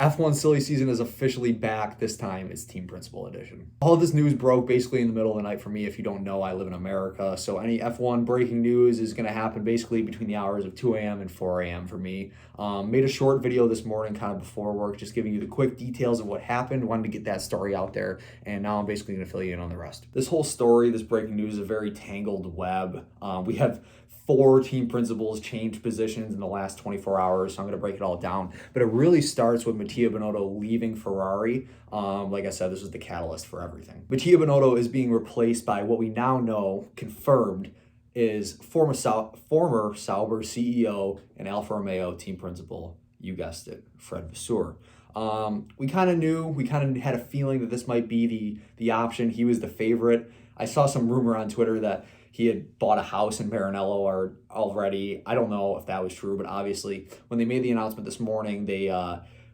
F1 silly season is officially back. This time it's team principal edition. All of this news broke basically in the middle of the night for me. If you don't know, I live in America, so any F1 breaking news is going to happen basically between the hours of 2 a.m. and 4 a.m. for me. Made a short video this morning kind of before work, just giving you the quick details of what happened. Wanted to get that story out there, and now I'm basically going to fill you in on the rest. This whole story, this breaking news, is a very tangled web. We have 4 team principals changed positions in the last 24 hours, so I'm going to break it all down. But it really starts with Mattia Binotto leaving Ferrari. Like I said, this was the catalyst for everything. Mattia Binotto is being replaced by what we now know, confirmed, is former Sauber CEO and Alfa Romeo team principal, you guessed it, Fred Vasseur. We kind of knew, we kind of had a feeling that this might be the option. He was the favorite. I saw some rumor on Twitter that he had bought a house in Maranello already. I don't know if that was true, but obviously when they made the announcement this morning, they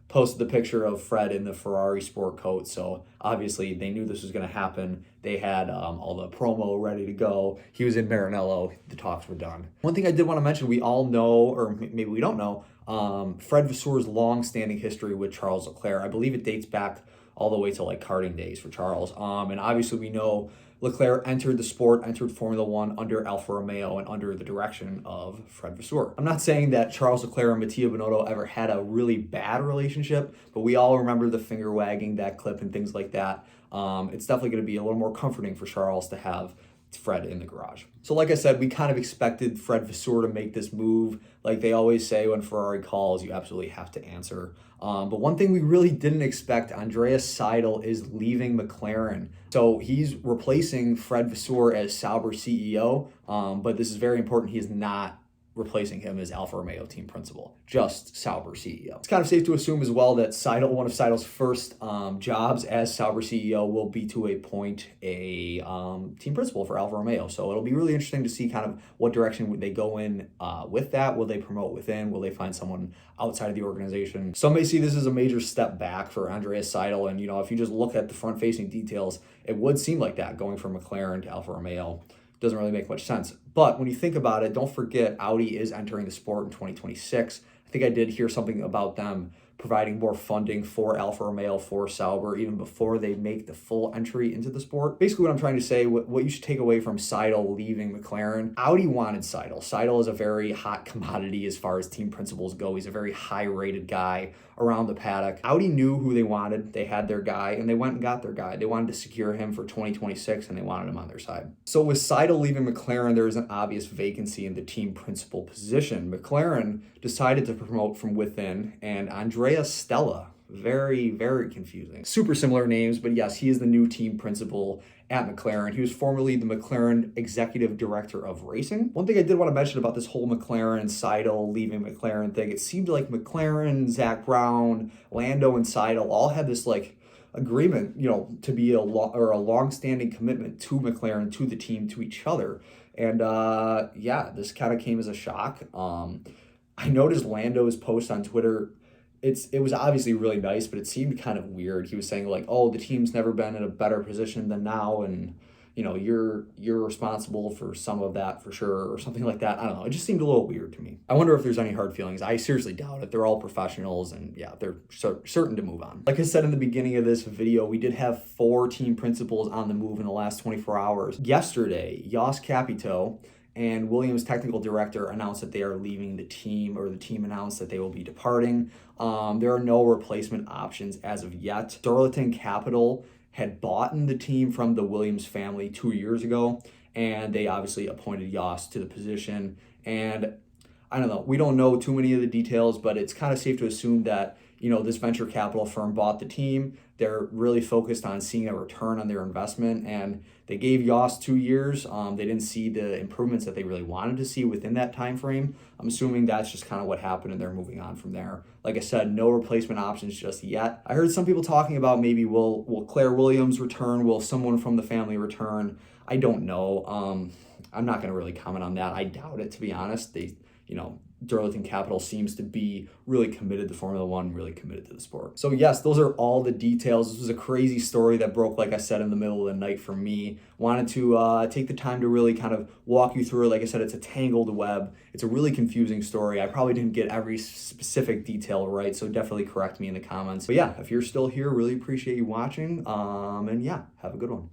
posted the picture of Fred in the Ferrari sport coat. So obviously they knew this was going to happen. They had all the promo ready to go. He was in Maranello. The talks were done. One thing I did want to mention, we all know, or maybe we don't know, Fred Vasseur's long-standing history with Charles Leclerc. I believe it dates back all the way to like karting days for Charles. And obviously we know Leclerc entered the sport, entered Formula One under Alfa Romeo and under the direction of Fred Vasseur. I'm not saying that Charles Leclerc and Mattia Binotto ever had a really bad relationship, but we all remember the finger wagging, that clip and things like that. It's definitely going to be a little more comforting for Charles to have Fred in the garage. So like I said, we kind of expected Fred Vasseur to make this move. Like they always say, when Ferrari calls, you absolutely have to answer. But one thing we really didn't expect, Andreas Seidl is leaving McLaren. So he's replacing Fred Vasseur as Sauber CEO, but this is very important. He is not replacing him as Alfa Romeo team principal, just Sauber CEO. It's kind of safe to assume as well that Seidl, one of Seidel's first jobs as Sauber CEO, will be to appoint a team principal for Alfa Romeo. So it'll be really interesting to see kind of what direction they go in with that. Will they promote within? Will they find someone outside of the organization? Some may see this as a major step back for Andreas Seidl. And, you know, if you just look at the front-facing details, it would seem like that, going from McLaren to Alfa Romeo. Doesn't really make much sense. But when you think about it, don't forget Audi is entering the sport in 2026. I think I did hear something about them providing more funding for Alfa Romeo, for Sauber, even before they make the full entry into the sport. Basically what I'm trying to say, what you should take away from Seidl leaving McLaren, Audi wanted Seidl. Seidl is a very hot commodity as far as team principals go. He's a very high-rated guy around the paddock. Audi knew who they wanted. They had their guy, and they went and got their guy. They wanted to secure him for 2026, and they wanted him on their side. So with Seidl leaving McLaren, there is an obvious vacancy in the team principal position. McLaren decided to promote from within, and Andrea Stella, very, very confusing. Super similar names, but yes, he is the new team principal at McLaren. He was formerly the McLaren executive director of racing. One thing I did want to mention about this whole McLaren, Seidl leaving McLaren thing, it seemed like McLaren, Zak Brown, Lando, and Seidl all had this like agreement, you know, to be a long-standing commitment to McLaren, to the team, to each other. And yeah, this kind of came as a shock. I noticed Lando's post on Twitter. It was obviously really nice, but it seemed kind of weird. He was saying like, oh, the team's never been in a better position than now, and you know, you're responsible for some of that for sure, or something like that. I don't know. It just seemed a little weird to me. I wonder if there's any hard feelings. I seriously doubt it. They're all professionals, and yeah, they're certain to move on. Like I said in the beginning of this video, we did have 4 team principals on the move in the last 24 hours. Yesterday, Jost Capito and Williams technical director announced that they are leaving the team, or the team announced that they will be departing. There are no replacement options as of yet. Darlington Capital had bought in the team from the Williams family 2 years ago, and they obviously appointed Jost to the position. And I don't know, we don't know too many of the details, but it's kind of safe to assume that, you know, this venture capital firm bought the team. They're really focused on seeing a return on their investment, and they gave Jost 2 years. They didn't see the improvements that they really wanted to see within that time frame. I'm assuming that's just kind of what happened, and they're moving on from there. Like I said, no replacement options just yet. I heard some people talking about maybe will Claire Williams return? Will someone from the family return? I don't know. I'm not going to really comment on that. I doubt it, to be honest. Darlington Capital seems to be really committed to Formula One, really committed to the sport. So yes, those are all the details. This was a crazy story that broke, like I said, in the middle of the night for me. Wanted to take the time to really kind of walk you through it. Like I said, it's a tangled web. It's a really confusing story. I probably didn't get every specific detail right, so definitely correct me in the comments. But yeah, if you're still here, really appreciate you watching. And yeah, have a good one.